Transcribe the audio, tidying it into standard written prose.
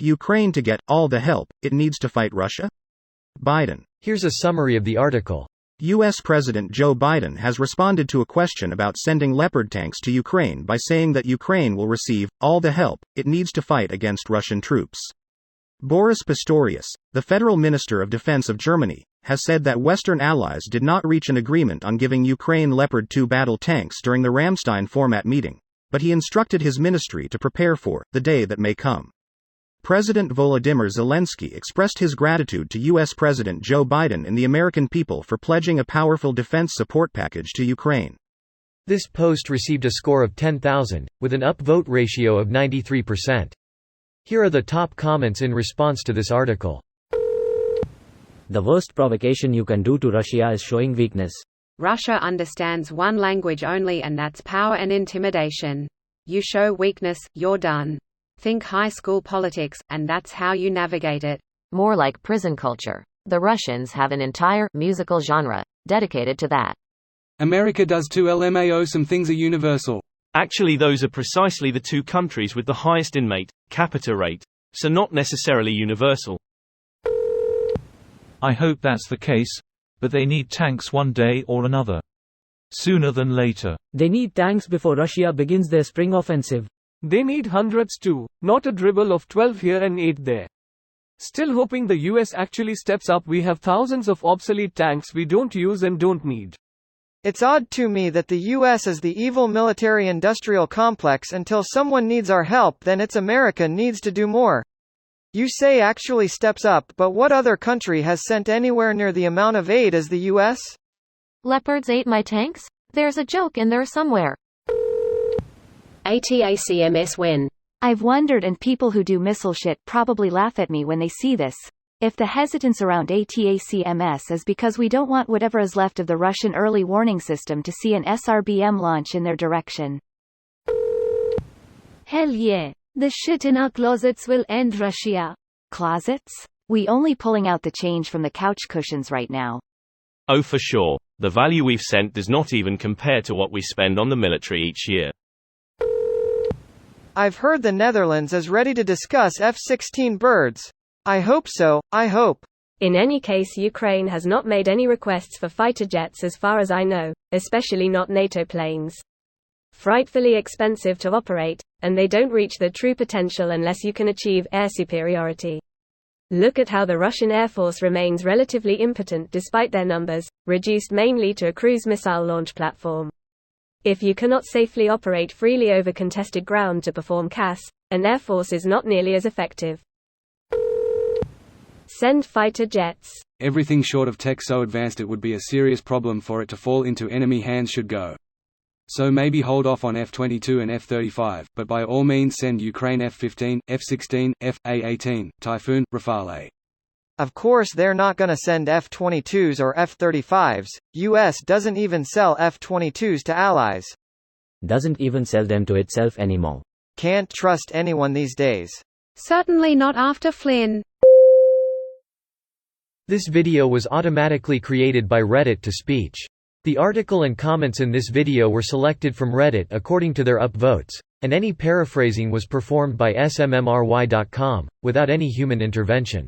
Ukraine to get all the help it needs to fight Russia? Biden. Here's a summary of the article. U.S. President Joe Biden has responded to a question about sending Leopard tanks to Ukraine by saying that Ukraine will receive all the help it needs to fight against Russian troops. Boris Pistorius, the Federal Minister of Defense of Germany, has said that Western allies did not reach an agreement on giving Ukraine Leopard 2 battle tanks during the Ramstein format meeting, but he instructed his ministry to prepare for the day that may come. President Volodymyr Zelensky expressed his gratitude to U.S. President Joe Biden and the American people for pledging a powerful defense support package to Ukraine. This post received a score of 10,000, with an upvote ratio of 93%. Here are the top comments in response to this article. The worst provocation you can do to Russia is showing weakness. Russia understands one language only, and that's power and intimidation. You show weakness, you're done. Think high school politics, and that's how you navigate it. More like prison culture. The Russians have an entire musical genre dedicated to that. America does too. LMAO, some things are universal. Actually, those are precisely the two countries with the highest inmate capita rate, so not necessarily universal. I hope that's the case, but they need tanks one day or another. Sooner than later. They need tanks before Russia begins their spring offensive. They need hundreds too, not a dribble of 12 here and 8 there. Still hoping the US actually steps up. We have thousands of obsolete tanks we don't use and don't need. It's odd to me that the US is the evil military-industrial complex. Until someone needs our help, then it's America needs to do more. You say actually steps up, but what other country has sent anywhere near the amount of aid as the US? Leopards ate my tanks? There's a joke in there somewhere. ATACMS when? I've wondered, and people who do missile shit probably laugh at me when they see this, if the hesitance around ATACMS is because we don't want whatever is left of the Russian early warning system to see an SRBM launch in their direction. Hell yeah. The shit in our closets will end Russia. Closets? We only pulling out the change from the couch cushions right now. Oh, for sure. The value we've sent does not even compare to what we spend on the military each year. I've heard the Netherlands is ready to discuss F-16 birds. I hope so, I hope. In any case, Ukraine has not made any requests for fighter jets as far as I know, especially not NATO planes. Frightfully expensive to operate, and they don't reach their true potential unless you can achieve air superiority. Look at how the Russian Air Force remains relatively impotent despite their numbers, reduced mainly to a cruise missile launch platform. If you cannot safely operate freely over contested ground to perform CAS, an air force is not nearly as effective. Send fighter jets. Everything short of tech so advanced it would be a serious problem for it to fall into enemy hands should go. So maybe hold off on F-22 and F-35, but by all means send Ukraine F-15, F-16, F/A-18, Typhoon, Rafale. Of course they're not gonna send F-22s or F-35s. US doesn't even sell F-22s to allies. Doesn't even sell them to itself anymore. Can't trust anyone these days. Certainly not after Flynn. This video was automatically created by Reddit to speech. The article and comments in this video were selected from Reddit according to their upvotes, and any paraphrasing was performed by smmry.com, without any human intervention.